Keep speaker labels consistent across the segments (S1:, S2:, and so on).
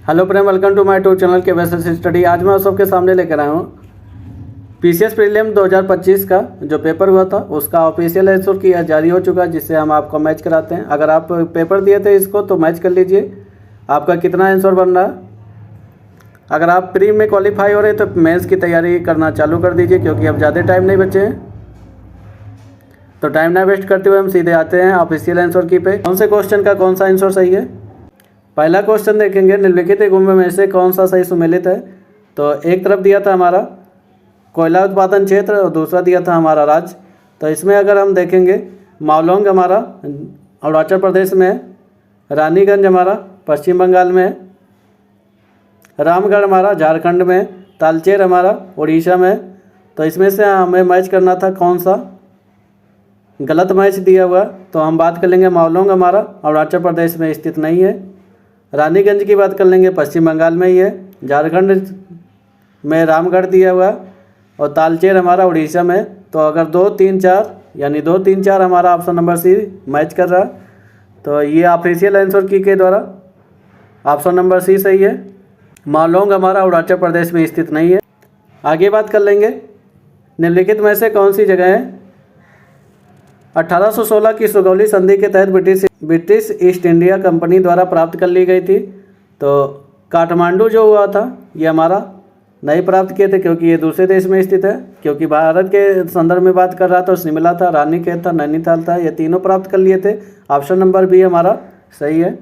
S1: Hello friend, welcome to my YouTube channel के basis study. आज मैं आप सबके सामने लेकर आया हूँ पीसीएस प्रीलिम 2025 का जो पेपर हुआ था उसका ऑफिशियल आंसर की जारी हो चुका है, जिससे हम आपको मैच कराते हैं। अगर आप पेपर दिए थे इसको तो मैच कर लीजिए आपका कितना आंसर बन रहा है। अगर आप प्री में क्वालिफाई हो रहे तो मेंस की तैयारी करना चालू कर दीजिए, क्योंकि अब ज़्यादा टाइम नहीं बचे हैं। तो टाइम ना वेस्ट करते हुए हम सीधे आते हैं ऑफिशियल आंसर की पे। कौन से क्वेश्चन का कौन सा आंसर सही है। पहला क्वेश्चन देखेंगे, निम्नलिखित गुण में से कौन सा सही सुमेलित है। तो एक तरफ दिया था हमारा कोयला उत्पादन क्षेत्र और दूसरा दिया था हमारा राज्य। तो इसमें अगर हम देखेंगे मावलोंग हमारा अरुणाचल प्रदेश में है, रानीगंज हमारा पश्चिम बंगाल में है, रामगढ़ हमारा झारखंड में है, तालचेर हमारा उड़ीसा में है। तो इसमें से हमें मैच करना था कौन सा गलत मैच दिया हुआ। तो हम बात कर लेंगे मावलोंग हमारा अरुणाचल प्रदेश में स्थित नहीं है, रानीगंज की बात कर लेंगे पश्चिम बंगाल में ही है, झारखंड में रामगढ़ दिया हुआ और तालचेर हमारा उड़ीसा में। तो अगर 2, 3, 4 यानी 2, 3, 4 हमारा ऑप्शन नंबर सी मैच कर रहा। तो ये ऑफिशियल आंसर की के द्वारा ऑप्शन नंबर सी सही है। मावलोंग हमारा अरुणाचल प्रदेश में स्थित नहीं है। आगे बात कर लेंगे निम्नलिखित में से कौन सी जगह है 1816 की सुगौली संधि के तहत ब्रिटिश ईस्ट इंडिया कंपनी द्वारा प्राप्त कर ली गई थी। तो काठमांडू जो हुआ था ये हमारा नहीं प्राप्त किए थे, क्योंकि ये दूसरे देश में स्थित है। क्योंकि भारत के संदर्भ में बात कर रहा था, शिमला था, रानीखेत था, नैनीताल था, ये तीनों प्राप्त कर लिए थे। ऑप्शन नंबर बी हमारा सही है।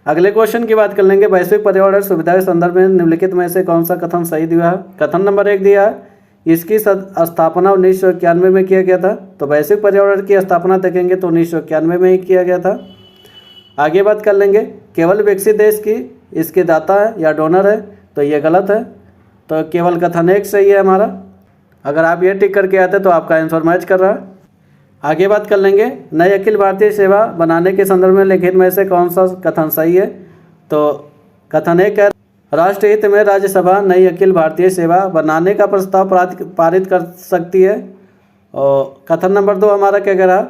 S1: अगले क्वेश्चन की बात कर लेंगे, वैश्विक पर्यावरण सुविधा के संदर्भ में निम्नलिखित में से कौन सा कथन सही दिया है। कथन नंबर 1 दिया है इसकी स्थापना 1991 में किया गया था। तो वैश्विक पर्यावरण की स्थापना देखेंगे तो 1991 में ही किया गया था। आगे बात कर लेंगे केवल विकसित देश की इसके दाता है या डोनर है। तो ये गलत है। तो केवल कथन 1 सही है हमारा। अगर आप ये टिक करके आते तो आपका आंसर मैच कर रहा है। आगे बात कर लेंगे नई अखिल भारतीय सेवा बनाने के संदर्भ में लिखित में से कौन सा कथन सही है। तो कथन 1 है राष्ट्रहित में राज्यसभा नई अखिल भारतीय सेवा बनाने का प्रस्ताव पारित कर सकती है। और कथन नंबर 2 हमारा क्या कह रहा,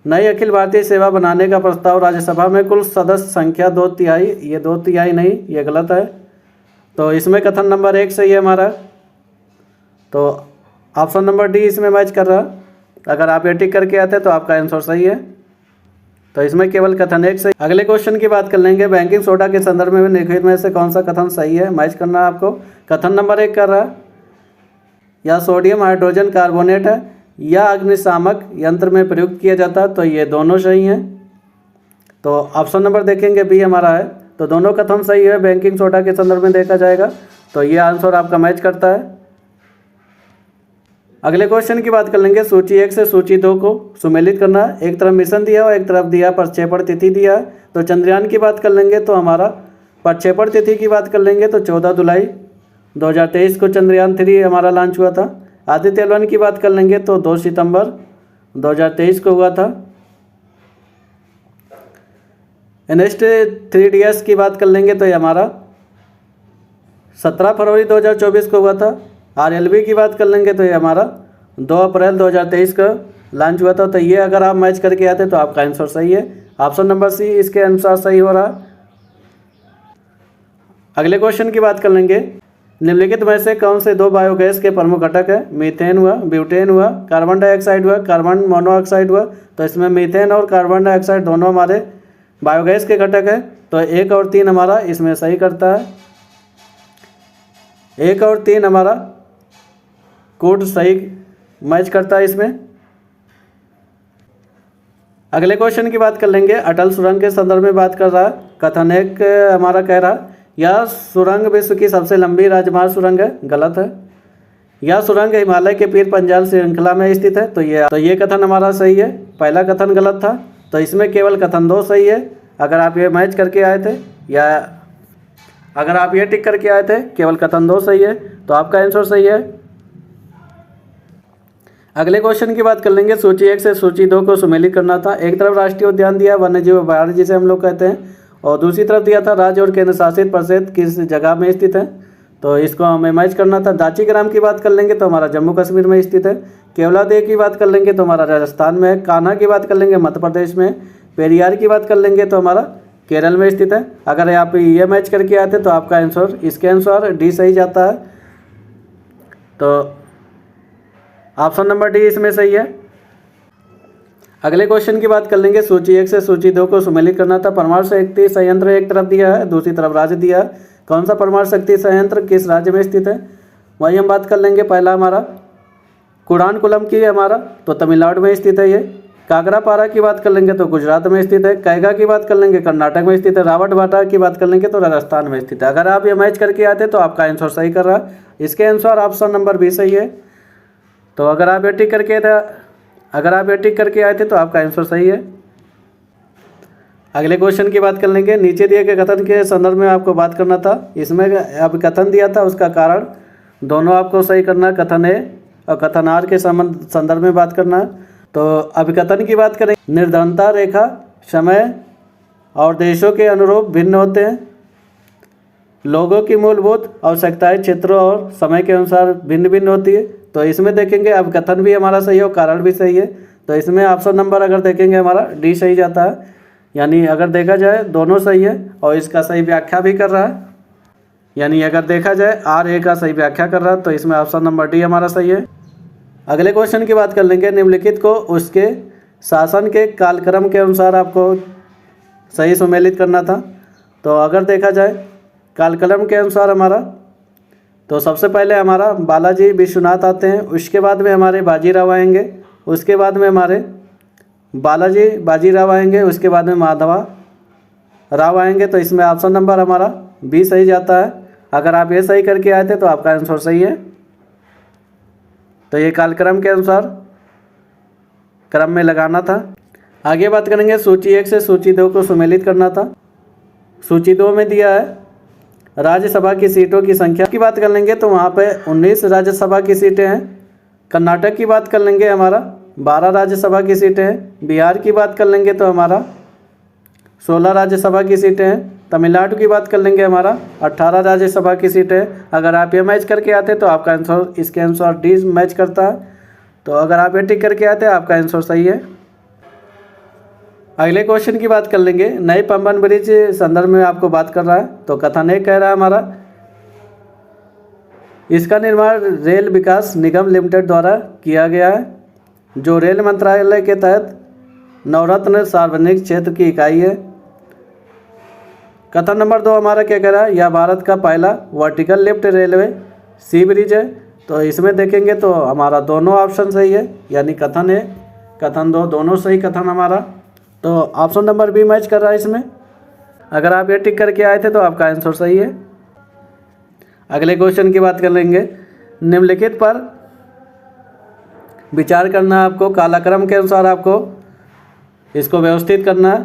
S1: नई अखिल भारतीय सेवा बनाने का प्रस्ताव राज्यसभा में कुल सदस्य संख्या 2/3, ये 2/3 नहीं, ये गलत है। तो इसमें कथन नंबर 1 सही है हमारा। तो ऑप्शन नंबर डी इसमें मैच कर रहा। अगर आप ये टिक करके आते तो आपका आंसर सही है। तो इसमें केवल कथन 1 सही। अगले क्वेश्चन की बात कर लेंगे, बैंकिंग सोडा के संदर्भ में निम्नलिखित में से कौन सा कथन सही है, मैच करना है आपको। कथन नंबर 1 कर रहा या सोडियम हाइड्रोजन कार्बोनेट है या अग्निशामक यंत्र में प्रयुक्त किया जाता है। तो ये दोनों सही हैं। तो ऑप्शन नंबर देखेंगे बी हमारा है। तो दोनों कथन सही है, बैंकिंग सोडा के संदर्भ में देखा जाएगा। तो ये आंसर आपका मैच करता है। अगले क्वेश्चन की बात कर लेंगे, सूची 1 से सूची 2 को सुमेलित करना। एक तरफ मिशन दिया और एक तरफ दिया प्रक्षेपण तिथि दिया। तो चंद्रयान की बात कर लेंगे तो हमारा प्रक्षेपण तिथि की बात कर लेंगे तो 14 जुलाई 2023 को चंद्रयान 3 हमारा लॉन्च हुआ था। आदित्य L1 की बात कर लेंगे तो 2 सितंबर 2023 को हुआ था। NST-3DS की बात कर लेंगे तो ये हमारा 17 फरवरी 2024 को हुआ था। RLV की बात कर लेंगे तो ये हमारा 2 अप्रैल 2023 को लॉन्च हुआ था। तो ये अगर आप मैच करके आते तो आपका आंसर सही है। ऑप्शन नंबर सी इसके अनुसार सही हो रहा। अगले क्वेश्चन की बात कर लेंगे, निम्नलिखित में से कौन से 2 बायोगैस के प्रमुख घटक है। मीथेन हुआ, ब्यूटेन हुआ, कार्बन डाइऑक्साइड हुआ, कार्बन मोनोऑक्साइड हुआ। तो इसमें मीथेन और कार्बन डाइऑक्साइड दोनों हमारे बायोगैस के घटक है। तो 1 और 3 हमारा इसमें सही करता है। 1 और 3 हमारा कोड सही मैच करता है इसमें। अगले क्वेश्चन की बात कर लेंगे, अटल सुरंग के संदर्भ में बात कर रहा है। कथन 1 हमारा कह रहा यह सुरंग विश्व की सबसे लंबी राजमार्ग सुरंग है, गलत है। यह सुरंग हिमालय के पीर पंजाल श्रृंखला में स्थित है। तो ये कथन हमारा सही है। पहला कथन गलत था। तो इसमें केवल कथन 2 सही है। अगर आप ये मैच करके आए थे या अगर आप ये टिक करके आए थे केवल कथन 2 सही है तो आपका आंसर सही है। अगले क्वेश्चन की बात कर लेंगे, सूची 1 से सूची 2 को सुमेलित करना था। एक तरफ राष्ट्रीय उद्यान दिया वन्यजीव अभयारण्य जिसे हम लोग कहते हैं, और दूसरी तरफ दिया था राज्य और केंद्र शासित प्रदेश किस जगह में स्थित है। तो इसको हमें मैच करना था। दाची ग्राम की बात कर लेंगे तो हमारा जम्मू कश्मीर में स्थित है। केवलादेव की बात कर लेंगे तो हमारा राजस्थान में है। कान्हा की बात कर लेंगे मध्य प्रदेश में। पेरियार की बात कर लेंगे तो हमारा केरल में स्थित है। अगर आप ये मैच करके आते तो आपका आंसर इसके अनुसार डी सही जाता है। तो ऑप्शन नंबर डी इसमें सही है। अगले क्वेश्चन की बात कर लेंगे। सूची 1 से सूची 2 को सुमेलित करना था। परमाणु शक्ति संयंत्र एक तरफ दिया है, दूसरी तरफ राज्य दिया है। कौन सा परमाणु शक्ति संयंत्र किस राज्य में स्थित है, वही हम बात कर लेंगे। पहला हमारा कुडानकुलम की हमारा तो तमिलनाडु में स्थित है ये। काकरापारा की बात कर लेंगे तो गुजरात में स्थित है। कैगा की बात कर लेंगे कर्नाटक में स्थित है। रावटभाटा की बात कर लेंगे तो राजस्थान में स्थित है। अगर आप ये मैच करके आते तो आपका आंसर सही कर रहा है। इसके अनुसार ऑप्शन नंबर बी सही है। तो अगर आप ये टिक करके आए थे तो आपका आंसर सही है। अगले क्वेश्चन की बात कर लेंगे। नीचे दिए गए कथन के संदर्भ में आपको बात करना था। इसमें अब कथन दिया था, उसका कारण दोनों आपको सही करना है। कथन ए और कथन आर के संदर्भ में बात करना है। तो अभिकथन की बात करें। निर्धनता रेखा समय और देशों के अनुरूप भिन्न होते हैं। लोगों की मूलभूत आवश्यकताएं क्षेत्रों और समय के अनुसार भिन्न भिन्न होती है। तो इसमें देखेंगे अभिकथन भी हमारा सही है और कारण भी सही है। तो इसमें ऑप्शन नंबर अगर देखेंगे हमारा डी सही जाता है। यानी अगर देखा जाए दोनों सही है और इसका सही व्याख्या भी कर रहा है। यानी अगर देखा जाए आर ए का सही व्याख्या कर रहा है। तो इसमें ऑप्शन नंबर डी हमारा सही है। अगले क्वेश्चन की बात कर लेंगे। निम्नलिखित को उसके शासन के कालक्रम के अनुसार आपको सही सुमेलित करना था। तो अगर देखा जाए कालक्रम के अनुसार हमारा तो सबसे पहले हमारा बालाजी विश्वनाथ आते हैं, उसके बाद में हमारे बाजीराव आएंगे, उसके बाद में हमारे बाजीराव आएंगे, उसके बाद में माधवा राव आएंगे। तो इसमें ऑप्शन नंबर हमारा बी सही जाता है। अगर आप ये सही करके आए थे तो आपका आंसर सही है। तो ये कालक्रम के अनुसार क्रम में लगाना था। आगे बात करेंगे। सूची 1 से सूची 2 को सुमेलित करना था। सूची 2 में दिया है राज्यसभा की सीटों की संख्या की बात कर लेंगे तो वहाँ पे 19 राज्यसभा की सीटें हैं। कर्नाटक की बात कर लेंगे हमारा 12 राज्यसभा की सीटें हैं। बिहार की बात कर लेंगे तो हमारा 16 राज्यसभा की सीटें हैं। तमिलनाडु की बात कर लेंगे हमारा 18 राज्यसभा की सीटें हैं। अगर आप ये मैच करके आते तो आपका आंसर इसके अनुसार डी मैच करता है। तो अगर आप ये टिक करके आते आपका आंसर सही है। अगले क्वेश्चन की बात कर लेंगे। नए पंबन ब्रिज संदर्भ में आपको बात कर रहा है। तो कथन एक कह रहा है हमारा इसका निर्माण रेल विकास निगम लिमिटेड द्वारा किया गया है, जो रेल मंत्रालय के तहत नवरत्न सार्वजनिक क्षेत्र की इकाई है। कथन नंबर 2 हमारा क्या कह रहा है, यह भारत का पहला वर्टिकल लिफ्ट रेलवे सी ब्रिज है। तो इसमें देखेंगे तो हमारा दोनों ऑप्शन सही है। यानी कथन है कथन 2 दोनों सही कथन हमारा। तो ऑप्शन नंबर बी मैच कर रहा है इसमें। अगर आप ये टिक करके आए थे तो आपका आंसर सही है। अगले क्वेश्चन की बात कर लेंगे। निम्नलिखित पर विचार करना है आपको। कालक्रम के अनुसार आपको इसको व्यवस्थित करना है।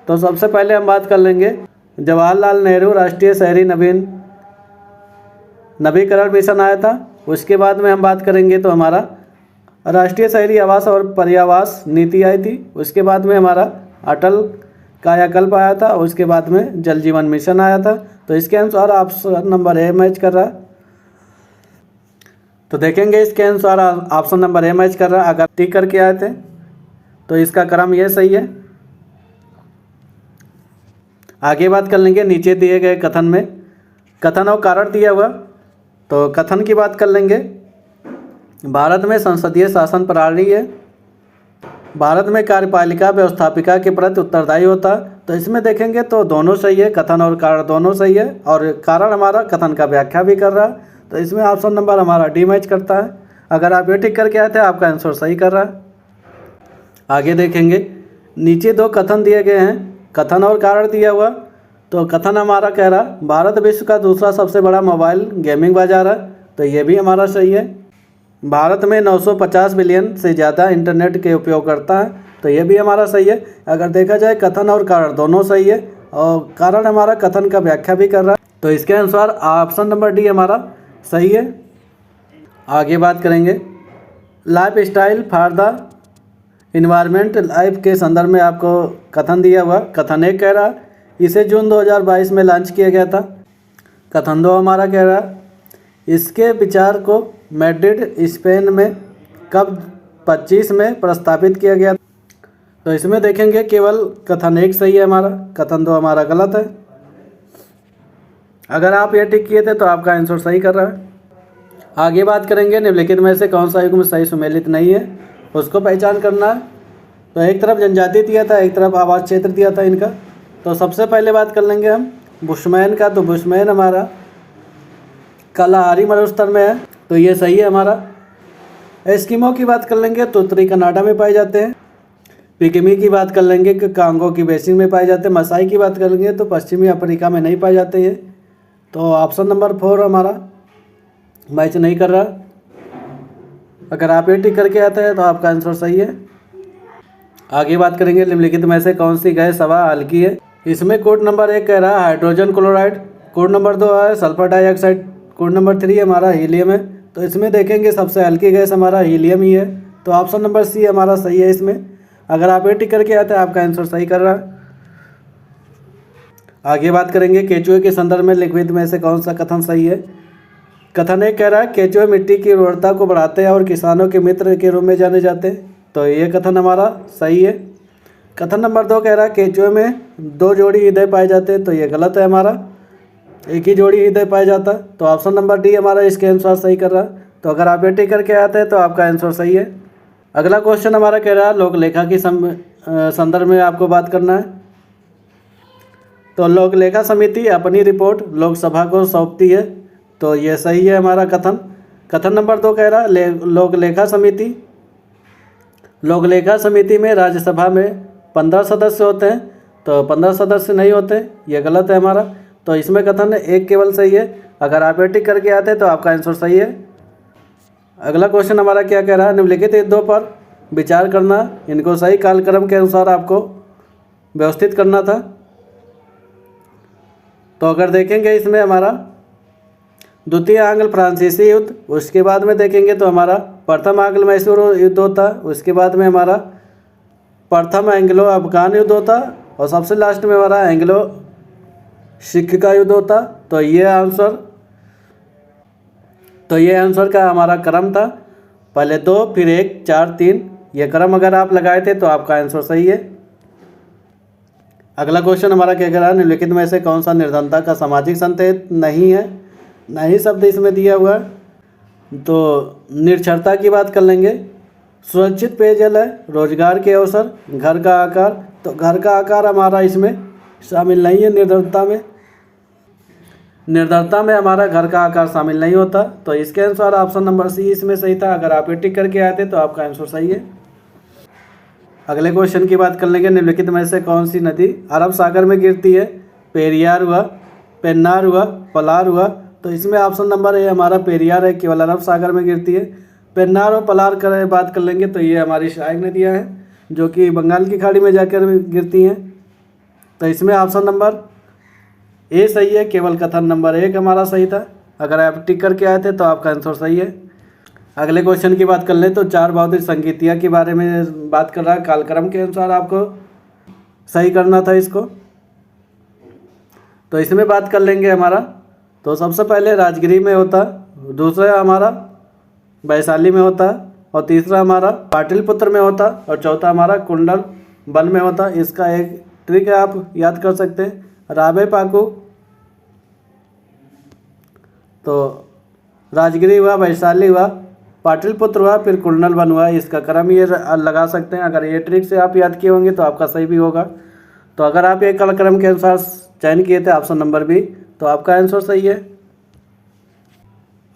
S1: तो सबसे पहले हम बात कर लेंगे जवाहरलाल नेहरू राष्ट्रीय शहरी नवीकरण मिशन आया था। उसके बाद में हम बात करेंगे तो हमारा राष्ट्रीय शहरी आवास और पर्यावास नीति आई थी। उसके बाद में हमारा अटल कायाकल्प आया था। उसके बाद में जल जीवन मिशन आया था। तो इसके अनुसार ऑप्शन नंबर ए मैच कर रहा है। तो देखेंगे इसके अनुसार ऑप्शन नंबर ए मैच कर रहा है। अगर टिक करके आए थे तो इसका क्रम ये सही है। आगे बात कर लेंगे। नीचे दिए गए कथन में कथन और कारण दिया हुआ। तो कथन की बात कर लेंगे। भारत में संसदीय शासन प्रणाली है। भारत में कार्यपालिका व्यवस्थापिका के प्रति उत्तरदायी होता है। तो इसमें देखेंगे तो दोनों सही है। कथन और कारण दोनों सही है और कारण हमारा कथन का व्याख्या भी कर रहा है। तो इसमें ऑप्शन नंबर हमारा डी मैच करता है। अगर आप ये टिक करके आए थे आपका आंसर सही कर रहा है। आगे देखेंगे। नीचे 2 कथन दिए गए हैं, कथन और कारण दिया हुआ। तो कथन हमारा कह रहा है भारत विश्व का दूसरा सबसे बड़ा मोबाइल गेमिंग बाजार है। तो ये भी हमारा सही है। भारत में 950 बिलियन से ज़्यादा इंटरनेट के उपयोगकर्ता हैं। तो ये भी हमारा सही है। अगर देखा जाए कथन और कारण दोनों सही है और कारण हमारा कथन का व्याख्या भी कर रहा है। तो इसके अनुसार ऑप्शन नंबर डी हमारा सही है। आगे बात करेंगे। Life style for the environment life के संदर्भ में आपको कथन दिया हुआ। कथन एक कह रहा इसे जून 2022 में लॉन्च किया गया था। कथन 2 हमारा कह रहा इसके विचार को मैड्रिड स्पेन में कब 25 में प्रस्तावित किया गया। तो इसमें देखेंगे केवल कथन 1 सही है हमारा, कथन 2 हमारा गलत है। अगर आप ये टिक किए थे तो आपका आंसर सही कर रहा है। आगे बात करेंगे निम्नलिखित में से कौन सा युग्म सही सुमेलित नहीं है, उसको पहचान करना है। तो एक तरफ जनजाति दिया था, एक तरफ आवास क्षेत्र दिया था इनका। तो सबसे पहले बात कर लेंगे हम बुशमैन का। तो बुशमैन हमारा कालाहारी मरुस्थल में है, तो ये सही है हमारा। एस्किमो की बात कर लेंगे तो उत्तरी कनाडा में पाए जाते हैं। पिग्मी की बात कर लेंगे कि कांगो की बेसिन में पाए जाते हैं। मसाई की बात करेंगे तो पश्चिमी अफ्रीका में नहीं पाए जाते हैं। तो ऑप्शन नंबर 4 हमारा मैच नहीं कर रहा। अगर आप ये टिक करके आते हैं तो आपका आंसर सही है। आगे बात करेंगे निम्नलिखित में से कौन सी गैस हवा हल्की है। इसमें कोड नंबर 1 कह रहा है हाइड्रोजन क्लोराइड, कोड नंबर 2 है सल्फर डाइऑक्साइड, कोड नंबर 3 हमारा हीलियम है। तो इसमें देखेंगे सबसे हल्की गैस हमारा हीलियम ही है। तो ऑप्शन नंबर सी हमारा सही है इसमें। अगर आप ये टिक करके आते हैं आपका आंसर सही कर रहा है। आगे बात करेंगे केचुए के संदर्भ में लिखित में से कौन सा कथन सही है। कथन 1 कह रहा है केचुए मिट्टी की उर्वरता को बढ़ाते हैं और किसानों के मित्र के रूप में जाने जाते हैं। तो ये कथन हमारा सही है। कथन नंबर 2 कह रहा है केचुए में 2 जोड़ी हृदय पाए जाते हैं। तो ये गलत है हमारा, एक ही जोड़ी हृदय पाया जाता है। तो ऑप्शन नंबर डी हमारा इसके अनुसार सही कर रहा है। तो अगर आप ये टिक करके आते हैं तो आपका आंसर सही है। अगला क्वेश्चन हमारा कह रहा है लोक लेखा की संदर्भ में आपको बात करना है। तो लोक लेखा समिति अपनी रिपोर्ट लोकसभा को सौंपती है। तो ये सही है हमारा कथन। कथन नंबर 2 कह रहा है लोक लेखा समिति में राज्यसभा में 15 सदस्य होते हैं। तो 15 सदस्य नहीं होते, ये गलत है हमारा। तो इसमें कथन 1 केवल सही है। अगर आप ये टिक करके आते हैं तो आपका आंसर सही है। अगला क्वेश्चन हमारा क्या कह रहा है निम्नलिखित युद्धों पर विचार करना, इनको सही कालक्रम के अनुसार आपको व्यवस्थित करना था। तो अगर देखेंगे इसमें हमारा द्वितीय आंग्ल फ्रांसीसी युद्ध, उसके बाद में देखेंगे तो हमारा प्रथम आंग्ल मैसूर युद्ध होता, उसके बाद में हमारा प्रथम एंग्लो अफगान युद्ध होता और सबसे लास्ट में हमारा एंग्लो सिख का युद्ध होता। तो ये आंसर का हमारा क्रम था, पहले 2 फिर 1 4 3। ये क्रम अगर आप लगाए थे तो आपका आंसर सही है। अगला क्वेश्चन हमारा क्या कह रहा है निम्नलिखित में से कौन सा निर्धनता का सामाजिक संकेत नहीं है। नहीं शब्द इसमें दिया हुआ है। तो निरक्षरता की बात कर लेंगे। सुरक्षित पेयजल है, रोजगार के अवसर, घर का आकार। तो घर का आकार हमारा इसमें शामिल नहीं है। निर्धनता में हमारा घर का आकार शामिल नहीं होता। तो इसके अनुसार ऑप्शन नंबर सी इसमें सही था। अगर आप ये टिक करके आते तो आपका आंसर सही है। अगले क्वेश्चन की बात कर लेंगे निम्नलिखित में से कौन सी नदी अरब सागर में गिरती है। पेरियार हुआ, पेन्नार हुआ, पलार हुआ। तो इसमें ऑप्शन नंबर ए हमारा पेरियार है, केवल अरब सागर में गिरती है। पेन्नार और पलार कर बात कर लेंगे तो ये हमारी सहायक नदियाँ हैं जो कि बंगाल की खाड़ी में जाकर गिरती हैं। तो इसमें ऑप्शन नंबर ए सही है, केवल कथन नंबर 1 हमारा सही था। अगर आप टिक करके आए थे तो आपका आंसर सही है। अगले क्वेश्चन की बात कर लें तो 4 भौतिक संगीतिया के बारे में बात कर रहा है। कालक्रम के अनुसार आपको सही करना था इसको। तो इसमें बात कर लेंगे हमारा, तो सबसे पहले राजगिरी में होता, दूसरा हमारा वैशाली में होता और तीसरा हमारा पाटलिपुत्र में होता और चौथा हमारा कुंडल वन में होता। इसका एक ट्रिक है, आप याद कर सकते हैं, राबे पाकू। तो राजगिरी हुआ, वैशाली हुआ, पाटलिपुत्र हुआ, फिर कुंडल वन हुआ। इसका क्रम ये लगा सकते हैं। अगर ये ट्रिक से आप याद किए होंगे तो आपका सही भी होगा। तो अगर आप ये क्रम के अनुसार चयन किए थे ऑप्शन नंबर बी, तो आपका आंसर सही है।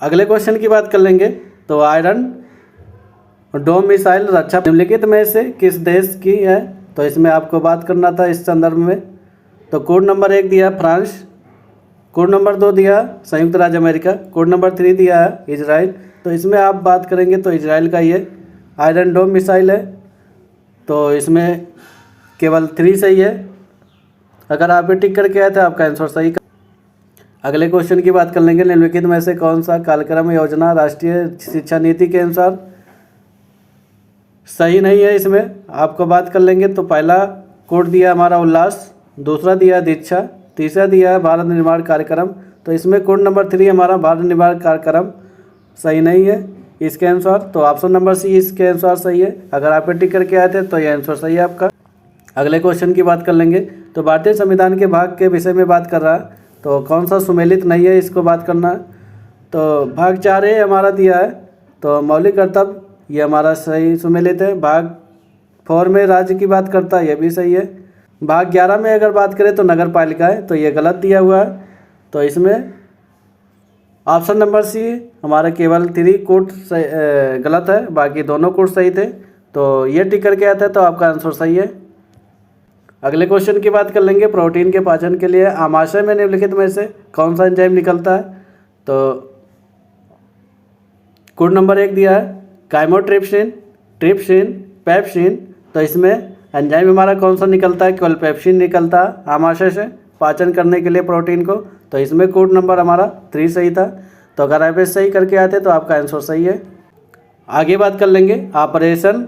S1: अगले क्वेश्चन की बात कर लेंगे तो आयरन डोम मिसाइल रक्षा निम्नलिखित में से किस देश की है। तो इसमें आपको बात करना था इस संदर्भ में। तो कोड नंबर 1 दिया फ्रांस, कोड नंबर 2 दिया संयुक्त राज्य अमेरिका, कोड नंबर 3 दिया है इजराइल। तो इसमें आप बात करेंगे तो इजराइल का ये आयरन डोम मिसाइल है। तो इसमें केवल 3 सही है। अगर आप ये टिक करके आए थे आपका आंसर सही। अगले क्वेश्चन की बात कर लेंगे निम्नलिखित में से कौन सा कार्यक्रम योजना राष्ट्रीय शिक्षा नीति के अनुसार सही नहीं है। इसमें आपको बात कर लेंगे तो पहला कोड दिया हमारा उल्लास, दूसरा दिया दीक्षा, तीसरा दिया है भारत निर्माण कार्यक्रम। तो इसमें कोड नंबर 3 हमारा भारत निर्माण कार्यक्रम सही नहीं है इसके अनुसार। तो ऑप्शन नंबर सी इसके अनुसार सही है। अगर आप टिक करके आए थे तो ये आंसर सही है आपका। अगले क्वेश्चन की बात कर लेंगे। तो भारतीय संविधान के भाग के विषय में बात कर रहा है, तो कौन सा सुमेलित नहीं है इसको बात करना है। तो भाग 4A हमारा दिया है, तो मौलिक कर्तव्य ये हमारा सही सुमेलित है। भाग 4 में राज्य की बात करता है, ये भी सही है। भाग 11 में अगर बात करें तो नगर पालिका है, तो ये गलत दिया हुआ है। तो इसमें ऑप्शन नंबर सी हमारा केवल 3 कोट गलत है, बाकी दोनों कोट सही थे, तो ये टिक करके आता है, तो आपका आंसर सही है। अगले क्वेश्चन की बात कर लेंगे। प्रोटीन के पाचन के लिए आमाशय में निम्नलिखित में से कौन सा एंजाइम निकलता है। तो कोड नंबर 1 दिया है काइमोट्रिप्सिन, ट्रिप्सिन, पेप्सिन। तो इसमें एंजाइम हमारा कौन सा निकलता है, केवल पेप्सिन निकलता है आमाशय से पाचन करने के लिए प्रोटीन को। तो इसमें कोड नंबर हमारा 3 सही था। तो अगर आप सही करके आते तो आपका आंसर सही है। आगे बात कर लेंगे ऑपरेशन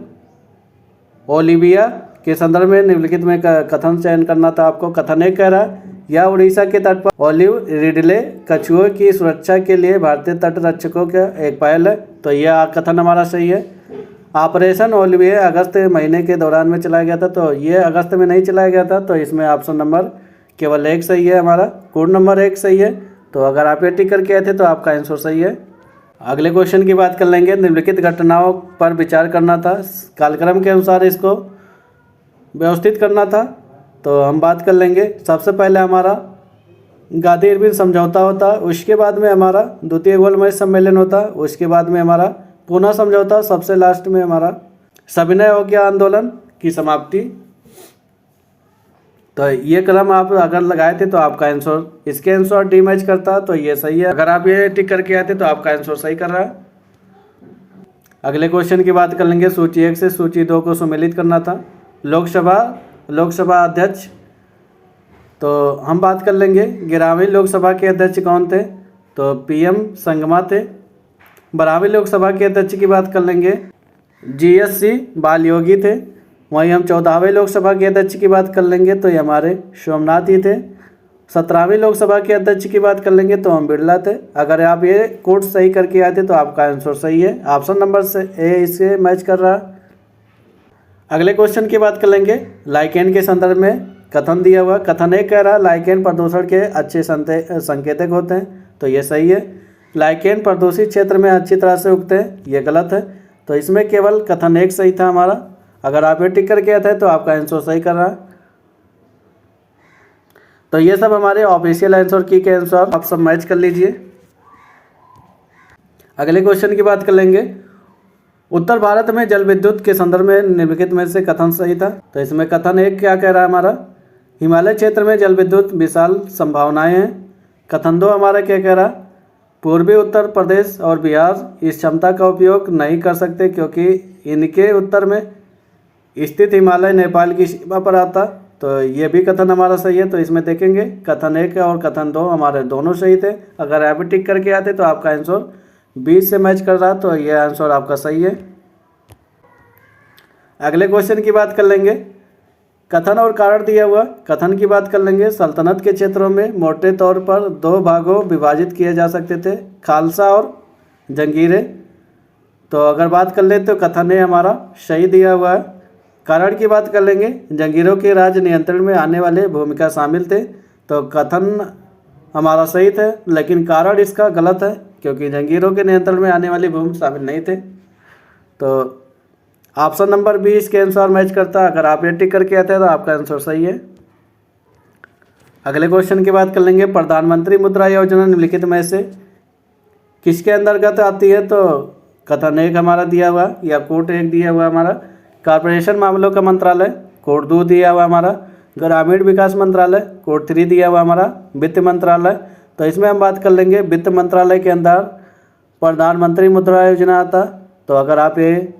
S1: ओलिविया के संदर्भ में निम्नलिखित में कथन चयन करना था आपको। कथन एक कह रहा है, यह उड़ीसा के तट पर ओलिव रिडले कछुओं की सुरक्षा के लिए भारतीय तट रक्षकों का एक पहल है। तो यह कथन हमारा सही है। ऑपरेशन ओलिविया अगस्त महीने के दौरान में चलाया गया था, तो ये अगस्त में नहीं चलाया गया था, तो इसमें ऑप्शन नंबर केवल 1 सही है हमारा। कोड नंबर 1 सही है। तो अगर आप ये टिक करके आए थे तो आपका आंसर सही है। अगले क्वेश्चन की बात कर लेंगे। निम्नलिखित घटनाओं पर विचार करना था, कालक्रम के अनुसार इसको व्यवस्थित करना था। तो हम बात कर लेंगे। सबसे पहले हमारा गांधी इरविन समझौता होता, उसके बाद में हमारा द्वितीय गोलमेज सम्मेलन होता, उसके बाद में हमारा पूना समझौता, सबसे लास्ट में हमारा सविनय अवज्ञा आंदोलन की समाप्ति। तो ये क्रम आप अगर लगाए थे तो आपका आंसर इसके आंसर डी मैच करता, तो ये सही है। अगर आप ये टिक करके आए थे तो आपका आंसर सही कर रहा है। अगले क्वेश्चन की बात कर लेंगे। सूची 1 से सूची 2 को सम्मिलित करना था। लोकसभा अध्यक्ष, तो हम बात कर लेंगे ग्रामीण लोकसभा के अध्यक्ष कौन थे। तो PM संगमा थे। 12वीं लोकसभा के अध्यक्ष की बात कर लेंगे, GSC बालयोगी थे। वहीं हम 14वें लोकसभा के अध्यक्ष की बात कर लेंगे, तो ये हमारे सोमनाथ ही थे। 17वीं लोकसभा के अध्यक्ष की बात कर लेंगे तो हम बिरला थे। अगर आप ये कोड सही करके आए थे तो आपका आंसर सही है। ऑप्शन नंबर से ए इससे मैच कर रहा है। अगले क्वेश्चन की बात कर लेंगे। लाइकेन के संदर्भ में कथन दिया हुआ। कथन एक कह रहा है, लाइकेन प्रदूषण के अच्छे संकेतक होते हैं, तो ये सही है। लाइकेन प्रदूषित क्षेत्र में अच्छी तरह से उगते हैं, ये गलत है। तो इसमें केवल कथन 1 सही था हमारा। अगर आप ये टिक करके आए थे तो आपका आंसर सही कर रहा है। तो ये सब हमारे ऑफिशियल आंसर की के आंसर आप सब मैच कर लीजिए। अगले क्वेश्चन की बात कर लेंगे। उत्तर भारत में जल विद्युत के संदर्भ में निम्नलिखित में से कथन सही था। तो इसमें कथन 1 क्या कह रहा है हमारा, हिमालय क्षेत्र में जल विद्युत विशाल संभावनाएं हैं। कथन 2 हमारा क्या कह रहा है, पूर्वी उत्तर प्रदेश और बिहार इस क्षमता का उपयोग नहीं कर सकते क्योंकि इनके उत्तर में स्थित हिमालय नेपाल की सीमा पर आता। तो ये भी कथन हमारा सही है। तो इसमें देखेंगे कथन 1 और कथन 2 हमारे दोनों सही थे। अगर आप टिक करके आते तो आपका आंसर 20 से मैच कर रहा, तो यह आंसर आपका सही है। अगले क्वेश्चन की बात कर लेंगे। कथन और कारण दिया हुआ। कथन की बात कर लेंगे। सल्तनत के क्षेत्रों में मोटे तौर पर 2 भागों विभाजित किए जा सकते थे, खालसा और जंगीरें। तो अगर बात कर ले तो कथन ए हमारा सही दिया हुआ है। कारण की बात कर लेंगे। जंगीरों के राज नियंत्रण में आने वाले भूमिका शामिल थे, तो कथन हमारा सही थे, लेकिन कारण इसका गलत है क्योंकि जंगीरों के नियंत्रण में आने वाली भूमि शामिल नहीं थे। तो ऑप्शन नंबर 20 के अनुसार मैच करता है। अगर आप ये टिक करके आते हैं तो आपका आंसर सही है। अगले क्वेश्चन की बात कर लेंगे। प्रधानमंत्री मुद्रा योजना निम्नलिखित में से किसके अंतर्गत आती है। तो कथन 1 हमारा दिया हुआ या कोड 1 दिया हुआ हमारा कॉर्पोरेशन मामलों का मंत्रालय, कोड 2 दिया हुआ हमारा ग्रामीण विकास मंत्रालय, कोड 3 दिया हुआ हमारा वित्त मंत्रालय। तो इसमें हम बात कर लेंगे वित्त मंत्रालय के अंदर प्रधानमंत्री मुद्रा योजना आता। तो अगर आप ये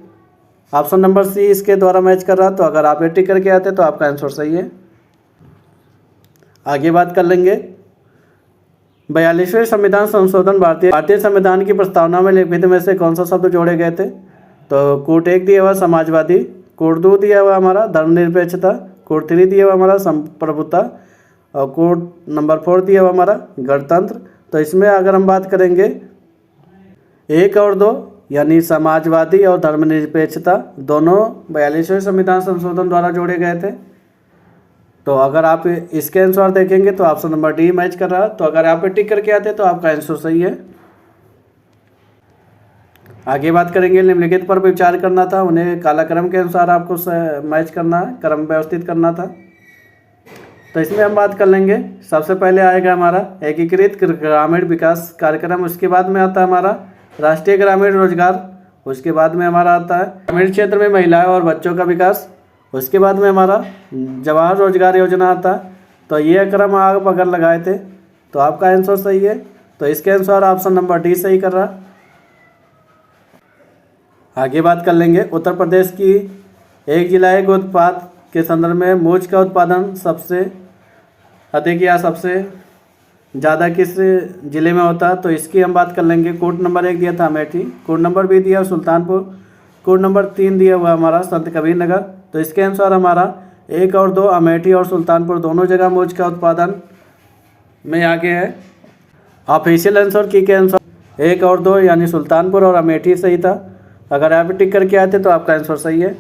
S1: ऑप्शन नंबर सी इसके द्वारा मैच कर रहा, तो अगर आप ये टिक करके आते तो आपका आंसर सही है। आगे बात कर लेंगे। 42वें संविधान संशोधन भारतीय संविधान की प्रस्तावना में लिखित में से कौन सा शब्द जोड़े गए थे। तो कोड 1 दिया हुआ समाजवादी, कोड 2 दिया हुआ हमारा धर्मनिरपेक्षता, कोड 3 दिया हुआ हमारा संप्रभुता और कोड नंबर 4 दिया हुआ हमारा गणतंत्र। तो इसमें अगर हम बात करेंगे 1 और 2 यानी समाजवादी और धर्मनिरपेक्षता दोनों 42वें संविधान संशोधन द्वारा जोड़े गए थे। तो अगर आप इसके अनुसार देखेंगे तो ऑप्शन नंबर डी मैच कर रहा है। तो अगर आप पे टिक करके आते तो आपका आंसर सही है। आगे बात करेंगे निम्नलिखित पर विचार करना था, उन्हें कालक्रम के अनुसार आपको मैच करना है, क्रम व्यवस्थित करना था। तो इसमें हम बात कर लेंगे। सबसे पहले आएगा हमारा एकीकृत ग्रामीण विकास कार्यक्रम, उसके बाद में आता है हमारा राष्ट्रीय ग्रामीण रोजगार, उसके बाद में हमारा आता है ग्रामीण क्षेत्र में महिलाएं और बच्चों का विकास, उसके बाद में हमारा जवाहर रोजगार योजना आता है। तो ये क्रम आप अगर लगाए थे तो आपका आंसर सही है। तो इसके अनुसार ऑप्शन नंबर डी सही कर रहा। आगे बात कर लेंगे उत्तर प्रदेश की एक जिला एक उत्पाद के संदर्भ में मूंछ का उत्पादन सबसे अधिक या सबसे ज़्यादा किस ज़िले में होता है। तो इसकी हम बात कर लेंगे। कोड नंबर 1 दिया था अमेठी, कोड नंबर 2 दिया सुल्तानपुर, कोड नंबर 3 दिया हुआ हमारा संत कबीर नगर। तो इसके अनुसार हमारा 1 और 2 अमेठी और सुल्तानपुर दोनों जगह मूंछ का उत्पादन में आगे है। ऑफिशियल आंसर की के अनुसार 1 और 2 यानी सुल्तानपुर और अमेठी सही था। अगर आप टिक करके आते तो आपका आंसर सही है।